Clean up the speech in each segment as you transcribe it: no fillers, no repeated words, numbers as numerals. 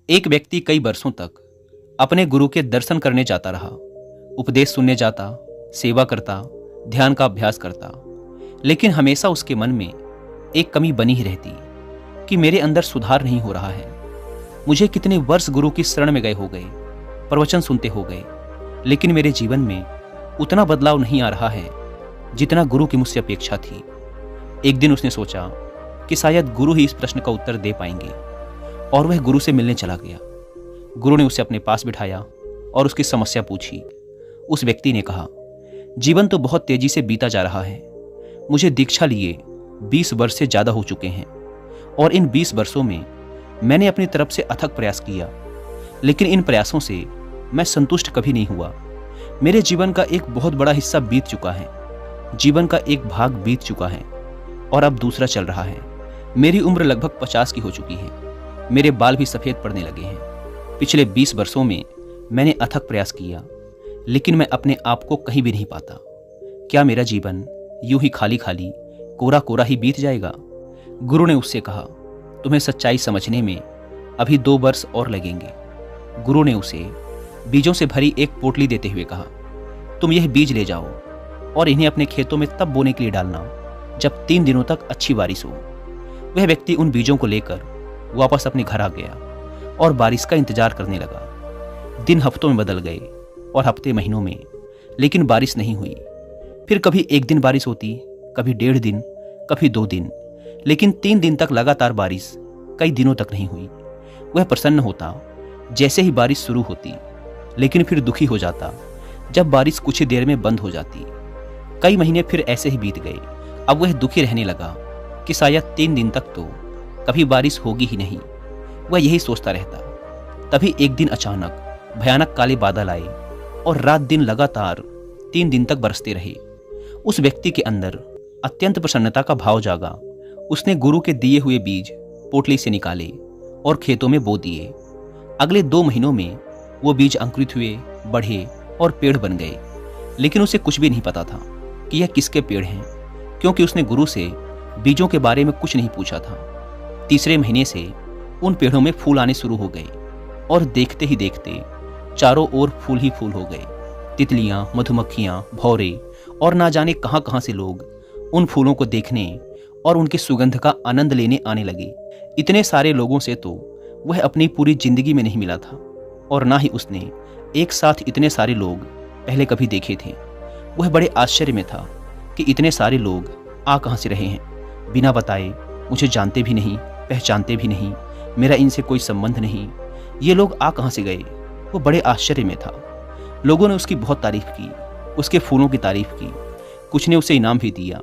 एक व्यक्ति कई वर्षों तक अपने गुरु के दर्शन करने जाता रहा, उपदेश सुनने जाता, सेवा करता, ध्यान का अभ्यास करता, लेकिन हमेशा उसके मन में एक कमी बनी ही रहती कि मेरे अंदर सुधार नहीं हो रहा है। मुझे कितने वर्ष गुरु की शरण में गए हो गए, प्रवचन सुनते हो गए, लेकिन मेरे जीवन में उतना बदलाव नहीं आ रहा है जितना गुरु की मुझसे अपेक्षा थी। एक दिन उसने सोचा कि शायद गुरु ही इस प्रश्न का उत्तर दे पाएंगे और वह गुरु से मिलने चला गया। गुरु ने उसे अपने पास बिठाया और उसकी समस्या पूछी। उस व्यक्ति ने कहा, जीवन तो बहुत तेजी से बीता जा रहा है। मुझे दीक्षा लिए 20 वर्ष से ज़्यादा हो चुके हैं और इन 20 वर्षों में मैंने अपनी तरफ से अथक प्रयास किया, लेकिन इन प्रयासों से मैं संतुष्ट कभी नहीं हुआ। मेरे जीवन का एक बहुत बड़ा हिस्सा बीत चुका है, जीवन का एक भाग बीत चुका है और अब दूसरा चल रहा है। मेरी उम्र लगभग 50 की हो चुकी है, मेरे बाल भी सफ़ेद पड़ने लगे हैं। पिछले 20 वर्षों में मैंने अथक प्रयास किया, लेकिन मैं अपने आप को कहीं भी नहीं पाता। क्या मेरा जीवन यूं ही खाली खाली, कोरा कोरा ही बीत जाएगा? गुरु ने उससे कहा, तुम्हें सच्चाई समझने में अभी 2 वर्ष और लगेंगे। गुरु ने उसे बीजों से भरी एक पोटली देते हुए कहा, तुम यह बीज ले जाओ और इन्हें अपने खेतों में तब बोने के लिए डालना जब 3 दिनों तक अच्छी बारिश हो। वह व्यक्ति उन बीजों को लेकर वापस अपने घर आ गया और बारिश का इंतजार करने लगा। दिन हफ्तों में बदल गए और हफ्ते महीनों में, लेकिन बारिश नहीं हुई। फिर कभी 1 दिन बारिश होती, कभी 1.5 दिन, कभी 2 दिन, लेकिन 3 दिन तक लगातार बारिश कई दिनों तक नहीं हुई। वह प्रसन्न होता जैसे ही बारिश शुरू होती, लेकिन फिर दुखी हो जाता जब बारिश कुछ ही देर में बंद हो जाती। कई महीने फिर ऐसे ही बीत गए। अब वह दुखी रहने लगा कि शायद 3 दिन तक तो कभी बारिश होगी ही नहीं। वह यही सोचता रहता। तभी एक दिन अचानक भयानक काले बादल आए और रात दिन लगातार 3 दिन तक बरसते रहे। उस व्यक्ति के अंदर अत्यंत प्रसन्नता का भाव जागा। उसने गुरु के दिए हुए बीज पोटली से निकाले और खेतों में बो दिए। अगले 2 महीनों में वो बीज अंकुरित हुए, बढ़े और पेड़ बन गए। लेकिन उसे कुछ भी नहीं पता था कि यह किसके पेड़ हैं, क्योंकि उसने गुरु से बीजों के बारे में कुछ नहीं पूछा था। तीसरे महीने से उन पेड़ों में फूल आने शुरू हो गए और देखते ही देखते चारों ओर फूल ही फूल हो गए। तितलियां, मधुमक्खियां, भौरे और ना जाने कहां कहां से लोग उन फूलों को देखने और उनकी सुगंध का आनंद लेने आने लगे। इतने सारे लोगों से तो वह अपनी पूरी जिंदगी में नहीं मिला था और ना ही उसने एक साथ इतने सारे लोग पहले कभी देखे थे। वह बड़े आश्चर्य में था कि इतने सारे लोग आ कहां से रहे हैं, बिना बताए, मुझे जानते भी नहीं, पहचानते भी नहीं, मेरा इनसे कोई संबंध नहीं, ये लोग आ कहां से गए? वो बड़े आश्चर्य में था। लोगों ने उसकी बहुत तारीफ की, उसके फूलों की तारीफ की, कुछ ने उसे इनाम भी दिया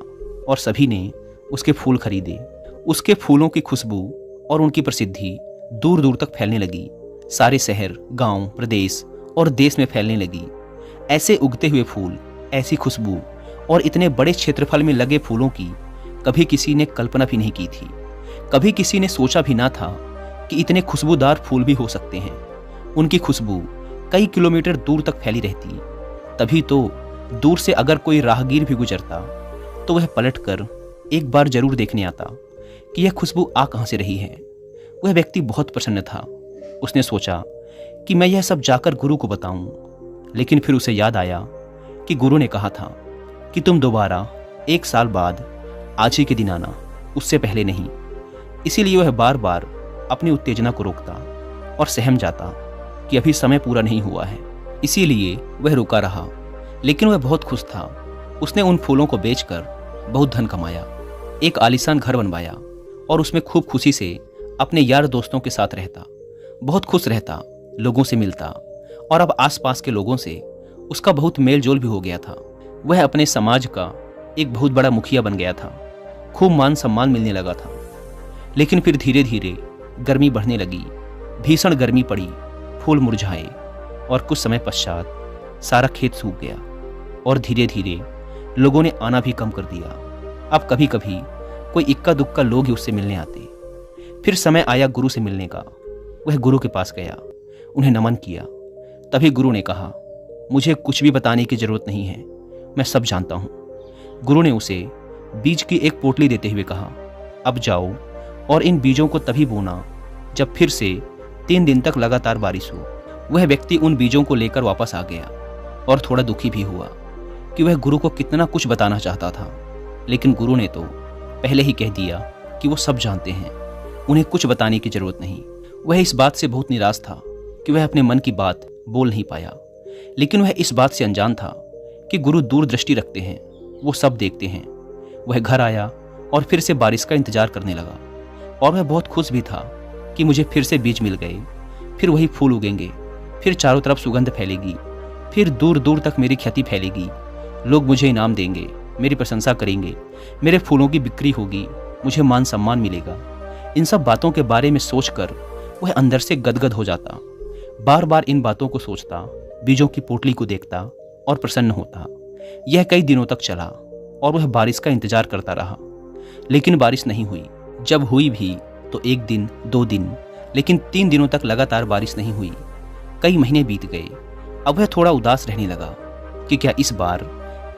और सभी ने उसके फूल खरीदे। उसके फूलों की खुशबू और उनकी प्रसिद्धि दूर दूर तक फैलने लगी। सारे शहर, गांव, प्रदेश और देश में फैलने लगी। ऐसे उगते हुए फूल, ऐसी खुशबू और इतने बड़े क्षेत्रफल में लगे फूलों की कभी किसी ने कल्पना भी नहीं की थी। कभी किसी ने सोचा भी ना था कि इतने खुशबूदार फूल भी हो सकते हैं। उनकी खुशबू कई किलोमीटर दूर तक फैली रहती। तभी तो दूर से अगर कोई राहगीर भी गुजरता तो वह पलटकर एक बार जरूर देखने आता कि यह खुशबू आ कहां से रही है। वह व्यक्ति बहुत प्रसन्न था। उसने सोचा कि मैं यह सब जाकर गुरु को बताऊं, लेकिन फिर उसे याद आया कि गुरु ने कहा था कि तुम दोबारा 1 साल बाद आज ही के दिन आना, उससे पहले नहीं। इसीलिए वह बार बार अपनी उत्तेजना को रोकता और सहम जाता कि अभी समय पूरा नहीं हुआ है। इसीलिए वह रुका रहा, लेकिन वह बहुत खुश था। उसने उन फूलों को बेचकर बहुत धन कमाया, एक आलीशान घर बनवाया और उसमें खूब खुशी से अपने यार दोस्तों के साथ रहता। बहुत खुश रहता, लोगों से मिलता और अब आसपास के लोगों से उसका बहुत मेल जोल भी हो गया था। वह अपने समाज का एक बहुत बड़ा मुखिया बन गया था। खूब मान सम्मान मिलने लगा था। लेकिन फिर धीरे धीरे गर्मी बढ़ने लगी। भीषण गर्मी पड़ी, फूल मुरझाए और कुछ समय पश्चात सारा खेत सूख गया और धीरे धीरे लोगों ने आना भी कम कर दिया। अब कभी कभी कोई इक्का दुक्का लोग ही उससे मिलने आते। फिर समय आया गुरु से मिलने का। वह गुरु के पास गया, उन्हें नमन किया। तभी गुरु ने कहा, मुझे कुछ भी बताने की जरूरत नहीं है, मैं सब जानता हूँ। गुरु ने उसे बीज की एक पोटली देते हुए कहा, अब जाओ और इन बीजों को तभी बोना जब फिर से 3 दिन तक लगातार बारिश हो। वह व्यक्ति उन बीजों को लेकर वापस आ गया और थोड़ा दुखी भी हुआ कि वह गुरु को कितना कुछ बताना चाहता था, लेकिन गुरु ने तो पहले ही कह दिया कि वो सब जानते हैं, उन्हें कुछ बताने की जरूरत नहीं। वह इस बात से बहुत निराश था कि वह अपने मन की बात बोल नहीं पाया, लेकिन वह इस बात से अनजान था कि गुरु दूरदृष्टि रखते हैं, वो सब देखते हैं। वह घर आया और फिर से बारिश का इंतजार करने लगा और वह बहुत खुश भी था कि मुझे फिर से बीज मिल गए, फिर वही फूल उगेंगे, फिर चारों तरफ सुगंध फैलेगी, फिर दूर दूर तक मेरी ख्याति फैलेगी, लोग मुझे इनाम देंगे, मेरी प्रशंसा करेंगे, मेरे फूलों की बिक्री होगी, मुझे मान सम्मान मिलेगा। इन सब बातों के बारे में सोचकर वह अंदर से गदगद हो जाता, बार बार इन बातों को सोचता, बीजों की पोटली को देखता और प्रसन्न होता। यह कई दिनों तक चला और वह बारिश का इंतजार करता रहा, लेकिन बारिश नहीं हुई। जब हुई भी तो 1 दिन 2 दिन, लेकिन 3 दिनों तक लगातार बारिश नहीं हुई। कई महीने बीत गए। अब वह थोड़ा उदास रहने लगा कि क्या इस बार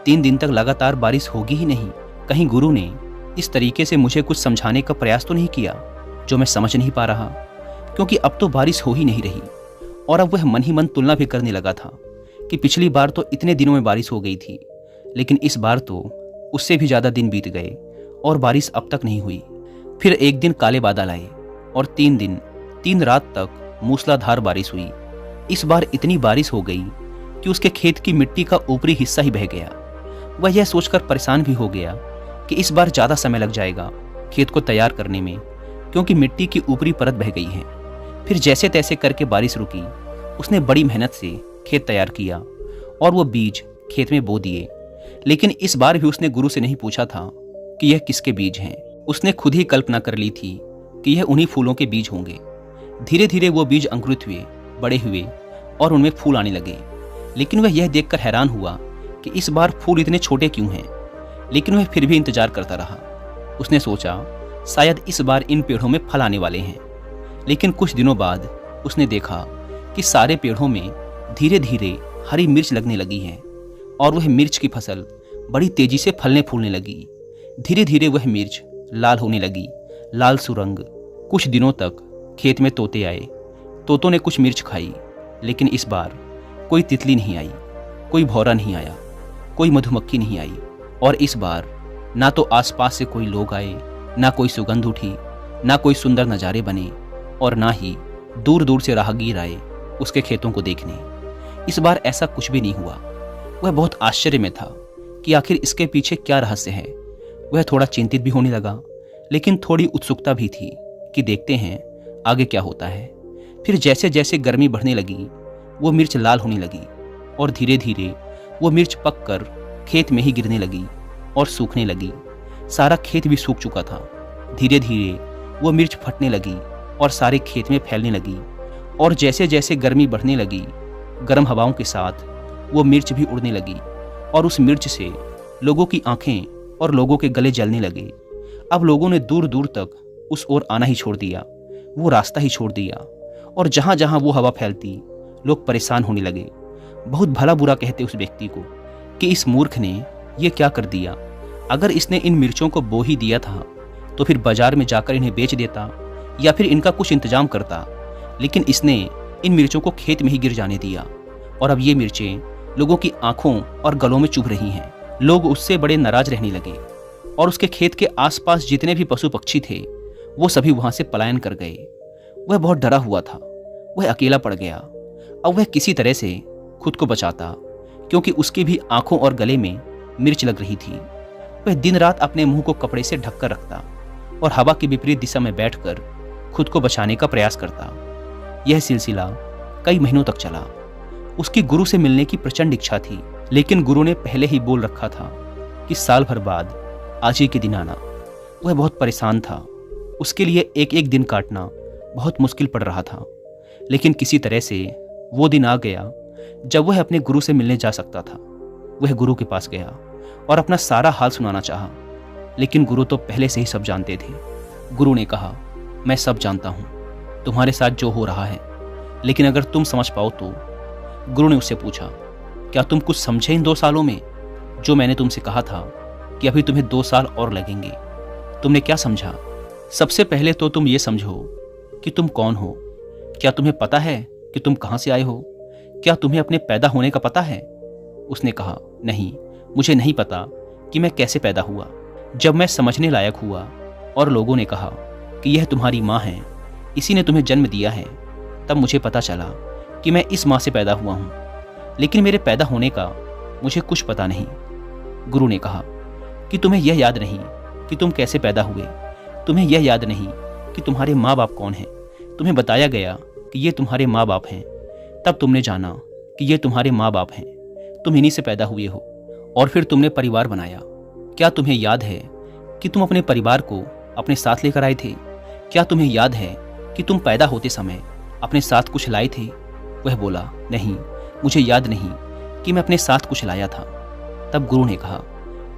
3 दिन तक लगातार बारिश होगी ही नहीं। कहीं गुरु ने इस तरीके से मुझे कुछ समझाने का प्रयास तो नहीं किया जो मैं समझ नहीं पा रहा, क्योंकि अब तो बारिश हो ही नहीं रही। और अब वह मन ही मन तुलना भी करने लगा था कि पिछली बार तो इतने दिनों में बारिश हो गई थी, लेकिन इस बार तो उससे भी ज़्यादा दिन बीत गए और बारिश अब तक नहीं हुई। फिर एक दिन काले बादल आए और 3 दिन 3 रात तक मूसलाधार बारिश हुई। इस बार इतनी बारिश हो गई कि उसके खेत की मिट्टी का ऊपरी हिस्सा ही बह गया। वह यह सोचकर परेशान भी हो गया कि इस बार ज़्यादा समय लग जाएगा खेत को तैयार करने में, क्योंकि मिट्टी की ऊपरी परत बह गई है। फिर जैसे तैसे करके बारिश रुकी। उसने बड़ी मेहनत से खेत तैयार किया और वो बीज खेत में बो दिए, लेकिन इस बार भी उसने गुरु से नहीं पूछा था कि यह किसके बीज हैं। उसने खुद ही कल्पना कर ली थी कि यह उन्हीं फूलों के बीज होंगे। धीरे धीरे वो बीज अंकुरित हुए, बड़े हुए और उनमें फूल आने लगे। लेकिन वह यह देखकर हैरान हुआ कि इस बार फूल इतने छोटे क्यों हैं। लेकिन वह फिर भी इंतजार करता रहा। उसने सोचा शायद इस बार इन पेड़ों में फल आने वाले हैं। लेकिन कुछ दिनों बाद उसने देखा कि सारे पेड़ों में धीरे धीरे हरी मिर्च लगने लगी है और वह मिर्च की फसल बड़ी तेजी से फलने फूलने लगी। धीरे धीरे वह मिर्च लाल होने लगी, लाल सुरंग। कुछ दिनों तक खेत में तोते आए। तोतों ने कुछ मिर्च खाई, लेकिन इस बार कोई तितली नहीं आई, कोई भौरा नहीं आया, कोई मधुमक्खी नहीं आई। और इस बार ना तो आसपास से कोई लोग आए, ना कोई सुगंध उठी, ना कोई सुंदर नज़ारे बने और ना ही दूर दूर से राहगीर आए उसके खेतों को देखने। इस बार ऐसा कुछ भी नहीं हुआ। वह बहुत आश्चर्य में था कि आखिर इसके पीछे क्या रहस्य है। वह थोड़ा चिंतित भी होने लगा, लेकिन थोड़ी उत्सुकता भी थी कि देखते हैं आगे क्या होता है। फिर जैसे जैसे गर्मी बढ़ने लगी वो मिर्च लाल होने लगी और धीरे धीरे वो मिर्च पककर खेत में ही गिरने लगी और सूखने लगी। सारा खेत भी सूख चुका था। धीरे धीरे वो मिर्च फटने लगी और सारे खेत में फैलने लगी। और जैसे जैसे गर्मी बढ़ने लगी, गर्म हवाओं के साथ वो मिर्च भी उड़ने लगी और उस मिर्च से लोगों की आंखें और लोगों के गले जलने लगे। अब लोगों ने दूर दूर तक उस ओर आना ही छोड़ दिया, वो रास्ता ही छोड़ दिया और जहां जहां वो हवा फैलती लोग परेशान होने लगे। बहुत भला बुरा कहते उस व्यक्ति को कि इस मूर्ख ने ये क्या कर दिया। अगर इसने इन मिर्चों को बो ही दिया था तो फिर बाजार में जाकर इन्हें बेच देता या फिर इनका कुछ इंतजाम करता, लेकिन इसने इन मिर्चों को खेत में ही गिर जाने दिया और अब ये मिर्चें लोगों की आंखों और गलों में चुभ रही हैं। लोग उससे बड़े नाराज रहने लगे और उसके खेत के आसपास जितने भी पशु पक्षी थे वो सभी वहां से पलायन कर गए। वह बहुत डरा हुआ था, वह अकेला पड़ गया। अब वह किसी तरह से खुद को बचाता, क्योंकि उसकी भी आंखों और गले में मिर्च लग रही थी। वह दिन रात अपने मुंह को कपड़े से ढककर रखता और हवा की विपरीत दिशा में बैठकर खुद को बचाने का प्रयास करता। यह सिलसिला कई महीनों तक चला। उसकी गुरु से मिलने की प्रचंड इच्छा थी, लेकिन गुरु ने पहले ही बोल रखा था कि साल भर बाद आज ही के दिन आना। वह बहुत परेशान था। उसके लिए एक एक दिन काटना बहुत मुश्किल पड़ रहा था, लेकिन किसी तरह से वो दिन आ गया जब वह अपने गुरु से मिलने जा सकता था। वह गुरु के पास गया और अपना सारा हाल सुनाना चाहा, लेकिन गुरु तो पहले से ही सब जानते थे। गुरु ने कहा, मैं सब जानता हूँ, तुम्हारे साथ जो हो रहा है, लेकिन अगर तुम समझ पाओ तो। गुरु ने उससे पूछा, क्या तुम कुछ समझे इन 2 सालों में जो मैंने तुमसे कहा था कि अभी तुम्हें 2 साल और लगेंगे? तुमने क्या समझा? सबसे पहले तो तुम ये समझो कि तुम कौन हो, क्या तुम्हें पता है कि तुम कहाँ से आए हो? क्या तुम्हें अपने पैदा होने का पता है? उसने कहा, नहीं, मुझे नहीं पता कि मैं कैसे पैदा हुआ। जब मैं समझने लायक हुआ और लोगों ने कहा कि यह तुम्हारी माँ है, इसी ने तुम्हें जन्म दिया है, तब मुझे पता चला कि मैं इस माँ से पैदा हुआ हूँ। लेकिन मेरे पैदा होने का मुझे कुछ पता नहीं। गुरु ने कहा कि तुम्हें यह याद नहीं कि तुम कैसे पैदा हुए, तुम्हें यह याद नहीं कि तुम्हारे माँ बाप कौन हैं। तुम्हें बताया गया कि ये तुम्हारे माँ बाप हैं, तब तुमने जाना कि ये तुम्हारे माँ बाप हैं, तुम इन्हीं से पैदा हुए हो, और फिर तुमने परिवार बनाया। क्या तुम्हें याद है कि तुम अपने परिवार को अपने साथ लेकर आए थे? क्या तुम्हें याद है कि तुम पैदा होते समय अपने साथ कुछ लाए थे? वह बोला, नहीं, मुझे याद नहीं कि मैं अपने साथ कुछ लाया था। तब गुरु ने कहा,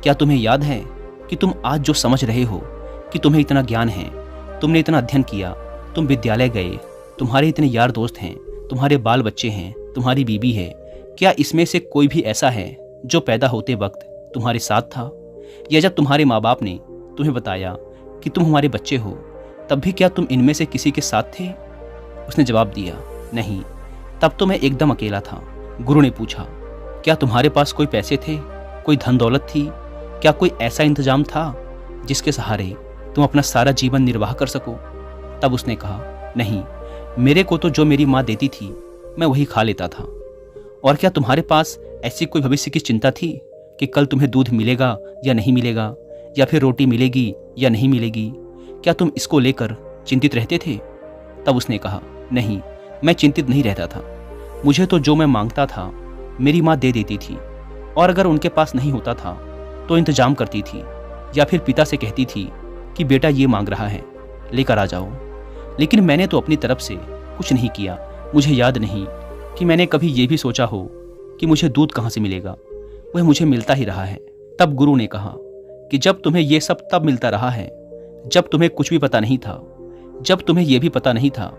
क्या तुम्हें याद है कि तुम आज जो समझ रहे हो कि तुम्हें इतना ज्ञान है, तुमने इतना अध्ययन किया, तुम विद्यालय गए, तुम्हारे इतने यार दोस्त हैं, तुम्हारे बाल बच्चे हैं, तुम्हारी बीबी है, क्या इसमें से कोई भी ऐसा है जो पैदा होते वक्त तुम्हारे साथ था? या जब तुम्हारे माँ बाप ने तुम्हें बताया कि तुम हमारे बच्चे हो, तब भी क्या तुम इनमें से किसी के साथ थे? उसने जवाब दिया, नहीं, तब तो मैं एकदम अकेला था। गुरु ने पूछा, क्या तुम्हारे पास कोई पैसे थे, कोई धन दौलत थी? क्या कोई ऐसा इंतजाम था जिसके सहारे तुम अपना सारा जीवन निर्वाह कर सको? तब उसने कहा, नहीं, मेरे को तो जो मेरी माँ देती थी मैं वही खा लेता था। और क्या तुम्हारे पास ऐसी कोई भविष्य की चिंता थी कि कल तुम्हें दूध मिलेगा या नहीं मिलेगा, या फिर रोटी मिलेगी या नहीं मिलेगी? क्या तुम इसको लेकर चिंतित रहते थे? तब उसने कहा, नहीं, मैं चिंतित नहीं रहता था। मुझे तो जो मैं मांगता था मेरी माँ दे देती थी, और अगर उनके पास नहीं होता था तो इंतजाम करती थी, या फिर पिता से कहती थी कि बेटा ये मांग रहा है, लेकर आ जाओ। लेकिन मैंने तो अपनी तरफ से कुछ नहीं किया। मुझे याद नहीं कि मैंने कभी ये भी सोचा हो कि मुझे दूध कहाँ से मिलेगा, वह मुझे मिलता ही रहा है। तब गुरु ने कहा कि जब तुम्हें ये सब तब मिलता रहा है जब तुम्हें कुछ भी पता नहीं था, जब तुम्हें यह भी पता नहीं था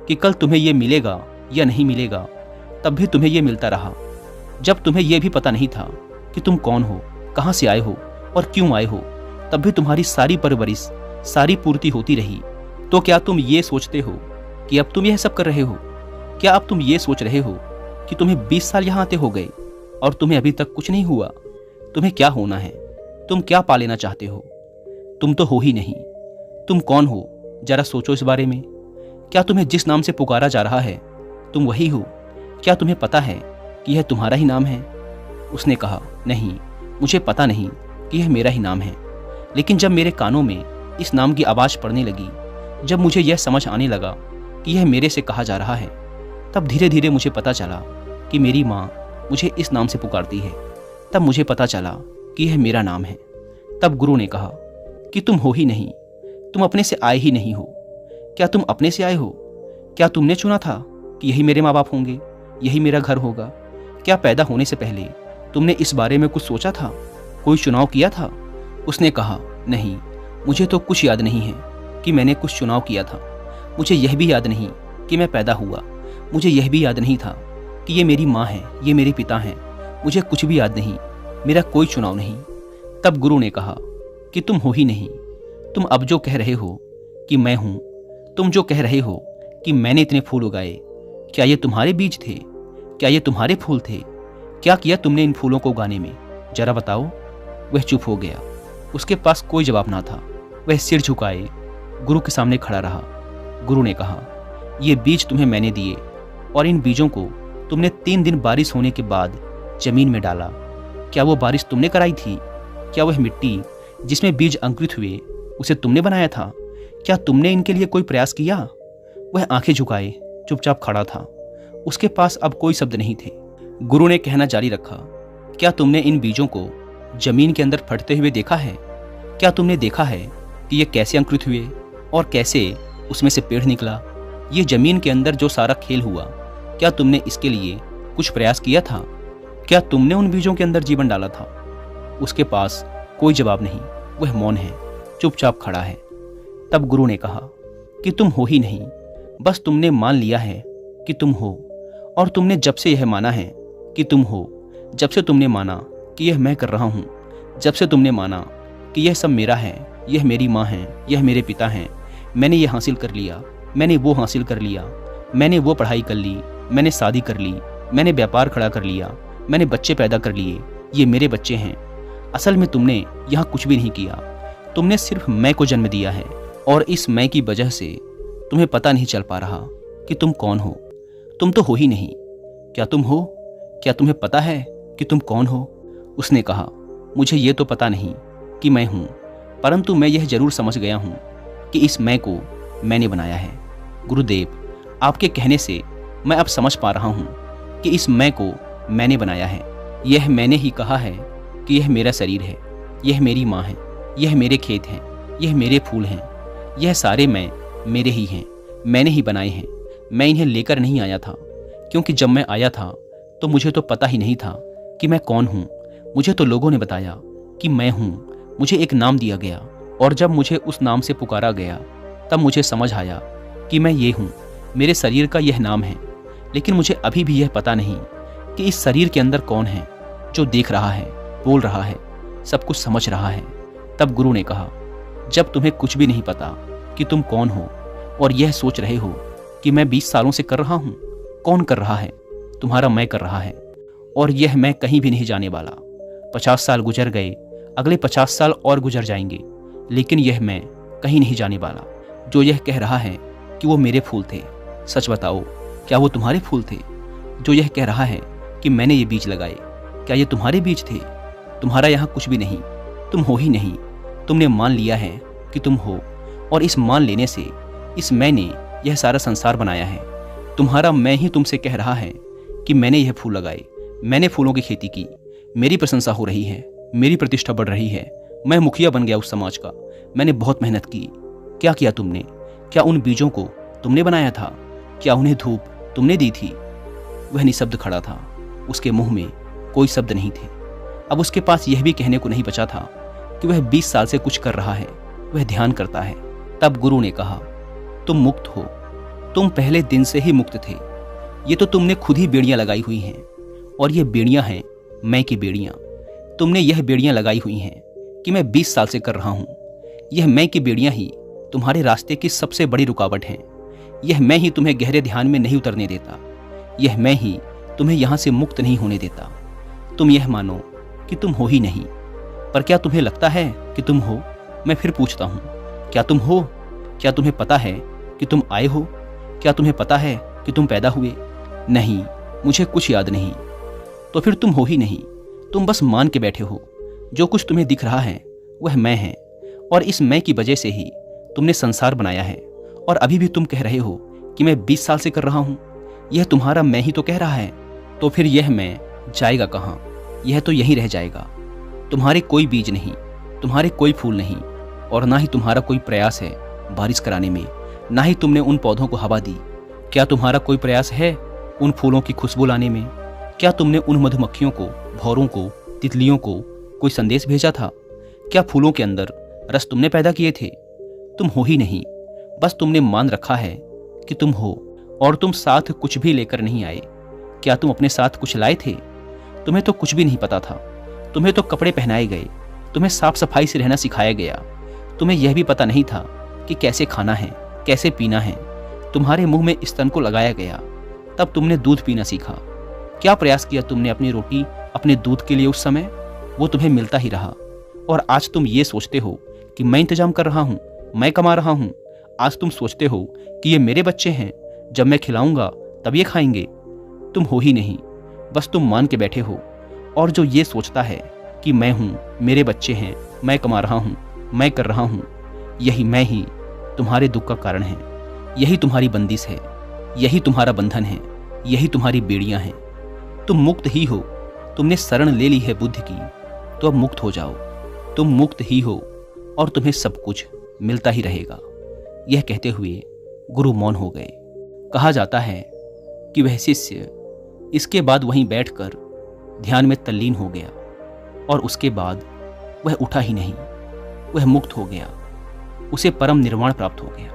कि कल तुम्हें ये मिलेगा या नहीं मिलेगा, तब भी तुम्हें ये मिलता रहा। जब तुम्हें यह भी पता नहीं था कि तुम कौन हो, कहाँ से आए हो और क्यों आए हो, तब भी तुम्हारी सारी परवरिश, सारी पूर्ति होती रही। तो क्या तुम ये सोचते हो कि अब तुम यह सब कर रहे हो? क्या अब तुम ये सोच रहे हो कि तुम्हें 20 साल यहाँ आते हो गए और तुम्हें अभी तक कुछ नहीं हुआ? तुम्हें क्या होना है? तुम क्या पा लेना चाहते हो? तुम तो हो ही नहीं। तुम कौन हो, जरा सोचो इस बारे में। क्या तुम्हें जिस नाम से पुकारा जा रहा है तुम वही हो? क्या तुम्हें पता है कि यह तुम्हारा ही नाम है? उसने कहा, नहीं, मुझे पता नहीं कि यह मेरा ही नाम है। लेकिन जब मेरे कानों में इस नाम की आवाज़ पड़ने लगी, जब मुझे यह समझ आने लगा कि यह मेरे से कहा जा रहा है, तब धीरे धीरे मुझे पता चला कि मेरी माँ मुझे इस नाम से पुकारती है। तब मुझे पता चला कि यह मेरा नाम है। तब गुरु ने कहा कि तुम हो ही नहीं, तुम अपने से आए ही नहीं हो। क्या तुम अपने से आए हो? क्या तुमने चुना था कि यही मेरे माँ बाप होंगे, यही मेरा घर होगा? क्या पैदा होने से पहले तुमने इस बारे में कुछ सोचा था, कोई चुनाव किया था? उसने कहा, नहीं, मुझे तो कुछ याद नहीं है कि मैंने कुछ चुनाव किया था। मुझे यह भी याद नहीं कि मैं पैदा हुआ। मुझे यह भी याद नहीं था कि ये मेरी माँ है, ये मेरे पिता हैं। मुझे कुछ भी याद नहीं, मेरा कोई चुनाव नहीं। तब गुरु ने कहा कि तुम हो ही नहीं। तुम अब जो कह रहे हो कि मैं हूँ, तुम जो कह रहे हो कि मैंने इतने फूल उगाए, क्या ये तुम्हारे बीज थे? क्या ये तुम्हारे फूल थे? क्या किया तुमने इन फूलों को उगाने में? जरा बताओ। वह चुप हो गया। उसके पास कोई जवाब ना था। वह सिर झुकाए गुरु के सामने खड़ा रहा। गुरु ने कहा, ये बीज तुम्हें मैंने दिए, और इन बीजों को तुमने 3 दिन बारिश होने के बाद जमीन में डाला। क्या वो बारिश तुमने कराई थी? क्या वह मिट्टी जिसमें बीज अंकुरित हुए उसे तुमने बनाया था? क्या तुमने इनके लिए कोई प्रयास किया? वह आंखें झुकाए चुपचाप खड़ा था। उसके पास अब कोई शब्द नहीं थे। गुरु ने कहना जारी रखा, क्या तुमने इन बीजों को जमीन के अंदर फटते हुए देखा है? क्या तुमने देखा है कि ये कैसे अंकुरित हुए और कैसे उसमें से पेड़ निकला? ये जमीन के अंदर जो सारा खेल हुआ, क्या तुमने इसके लिए कुछ प्रयास किया था? क्या तुमने उन बीजों के अंदर जीवन डाला था? उसके पास कोई जवाब नहीं। वह मौन है, चुपचाप खड़ा है। तब गुरु ने कहा कि तुम हो ही नहीं, बस तुमने मान लिया है कि तुम हो। और तुमने जब से यह माना है कि तुम हो, जब से तुमने माना कि यह मैं कर रहा हूँ, जब से तुमने माना कि यह सब मेरा है, यह मेरी माँ है, यह मेरे पिता हैं, मैंने ये हासिल कर लिया, मैंने वो हासिल कर लिया, मैंने वो पढ़ाई कर ली, मैंने शादी कर ली, मैंने व्यापार खड़ा कर लिया, मैंने बच्चे पैदा कर लिए, ये मेरे बच्चे हैं। असल में तुमने यहाँ कुछ भी नहीं किया, तुमने सिर्फ मैं को जन्म दिया है और इस मैं की वजह से तुम्हें पता नहीं चल पा रहा कि तुम कौन हो। तुम तो हो ही नहीं। क्या तुम हो? क्या तुम्हें पता है कि तुम कौन हो? उसने कहा, मुझे ये तो पता नहीं कि मैं हूँ, परंतु मैं यह जरूर समझ गया हूँ कि इस मैं को मैंने बनाया है। गुरुदेव, आपके कहने से मैं अब समझ पा रहा हूँ कि इस मैं को मैंने बनाया है। यह मैंने ही कहा है कि यह मेरा शरीर है, यह मेरी माँ है, यह मेरे खेत हैं, यह मेरे फूल हैं, यह सारे मैं मेरे ही हैं, मैंने ही बनाए हैं। मैं इन्हें लेकर नहीं आया था, क्योंकि जब मैं आया था तो मुझे तो पता ही नहीं था कि मैं कौन हूँ। मुझे तो लोगों ने बताया कि मैं हूँ, मुझे एक नाम दिया गया और जब मुझे उस नाम से पुकारा गया तब मुझे समझ आया कि मैं ये हूँ, मेरे शरीर का यह नाम है। लेकिन मुझे अभी भी यह पता नहीं कि इस शरीर के अंदर कौन है जो देख रहा है, बोल रहा है, सब कुछ समझ रहा है। तब गुरु ने कहा, जब तुम्हें कुछ भी नहीं पता कि तुम कौन हो और यह सोच रहे हो कि मैं 20 सालों से कर रहा हूँ, कौन कर रहा है? तुम्हारा मैं कर रहा है और यह मैं कहीं भी नहीं जाने वाला। 50 साल गुजर गए, अगले 50 साल और गुजर जाएंगे, लेकिन यह मैं कहीं नहीं जाने वाला। जो यह कह रहा है कि वो मेरे फूल थे, सच बताओ, क्या वो तुम्हारे फूल थे? जो यह कह रहा है कि मैंने ये बीज लगाए, क्या ये तुम्हारे बीज थे? तुम्हारा यहाँ कुछ भी नहीं, तुम हो ही नहीं। तुमने मान लिया है कि तुम हो और इस मान लेने से इस मैंने यह सारा संसार बनाया है। तुम्हारा मैं ही तुमसे कह रहा है कि मैंने यह फूल लगाए, मैंने फूलों की खेती की, मेरी प्रशंसा हो रही है, मेरी प्रतिष्ठा बढ़ रही है, मैं मुखिया बन गया उस समाज का, मैंने बहुत मेहनत की। क्या किया तुमने? क्या उन बीजों को तुमने बनाया था? क्या उन्हें धूप तुमने दी थी? वह निशब्द खड़ा था, उसके मुंह में कोई शब्द नहीं थे। अब उसके पास यह भी कहने को नहीं बचा था कि वह 20 साल से कुछ कर रहा है, वह ध्यान करता है। तब गुरु ने कहा, तुम मुक्त हो, तुम पहले दिन से ही मुक्त थे। ये तो तुमने खुद ही बेड़ियां लगाई हुई हैं और ये बेड़ियां हैं मैं की बेड़ियां। तुमने यह बेड़ियां लगाई हुई हैं कि मैं 20 साल से कर रहा हूं। यह मैं की बेड़ियां ही तुम्हारे रास्ते की सबसे बड़ी रुकावट हैं। यह मैं ही तुम्हें गहरे ध्यान में नहीं उतरने देता। यह मैं ही तुम्हें यहां से मुक्त नहीं होने देता। तुम यह मानो कि तुम हो ही नहीं, पर क्या तुम्हें लगता है कि तुम हो? मैं फिर पूछता हूं, क्या तुम हो? क्या तुम्हें पता है कि तुम आए हो? क्या तुम्हें पता है कि तुम पैदा हुए? नहीं, मुझे कुछ याद नहीं। तो फिर तुम हो ही नहीं, तुम बस मान के बैठे हो। जो कुछ तुम्हें दिख रहा है वह मैं है और इस मैं की वजह से ही तुमने संसार बनाया है और अभी भी तुम कह रहे हो कि मैं 20 साल से कर रहा हूं। यह तुम्हारा मैं ही तो कह रहा है। तो फिर यह मैं जाएगा कहां? यह तो यहीं रह जाएगा। तुम्हारे कोई बीज नहीं, तुम्हारे कोई फूल नहीं और ना ही तुम्हारा कोई प्रयास है बारिश कराने में, ना ही तुमने उन पौधों को हवा दी। क्या तुम्हारा कोई प्रयास है उन फूलों की खुशबू लाने में? क्या तुमने उन मधुमक्खियों को, भौरों को, तितलियों को कोई संदेश भेजा था? क्या फूलों के अंदर रस तुमने पैदा किए थे? तुम हो ही नहीं, बस तुमने मान रखा है कि तुम हो और तुम साथ कुछ भी लेकर नहीं आए। क्या तुम अपने साथ कुछ लाए थे? तुम्हें तो कुछ भी नहीं पता था। तुम्हें तो कपड़े पहनाए गए, तुम्हें साफ सफाई से रहना सिखाया गया। तुम्हें यह भी पता नहीं था कि कैसे खाना है, कैसे पीना है। तुम्हारे मुंह में स्तन को लगाया गया, तब तुमने दूध पीना सीखा। क्या प्रयास किया तुमने अपनी रोटी, अपने दूध के लिए उस समय? वो तुम्हें मिलता ही रहा और आज तुम ये सोचते हो कि मैं इंतजाम कर रहा हूँ, मैं कमा रहा हूँ। आज तुम सोचते हो कि ये मेरे बच्चे हैं, जब मैं खिलाऊंगा तब ये खाएंगे। तुम हो ही नहीं, बस तुम मान के बैठे हो। और जो ये सोचता है कि मैं हूँ, मेरे बच्चे हैं, मैं कमा रहा हूँ, मैं कर रहा हूँ, यही मैं ही तुम्हारे दुख का कारण है। यही तुम्हारी बंदिश है, यही तुम्हारा बंधन है, यही तुम्हारी बेड़ियां हैं। तुम मुक्त ही हो, तुमने शरण ले ली है बुद्ध की, तो अब मुक्त हो जाओ। तुम मुक्त ही हो और तुम्हें सब कुछ मिलता ही रहेगा। यह कहते हुए गुरु मौन हो गए। कहा जाता है कि वह शिष्य इसके बाद वहीं बैठकर ध्यान में तल्लीन हो गया और उसके बाद वह उठा ही नहीं, वह मुक्त हो गया, उसे परम निर्वाण प्राप्त हो गया।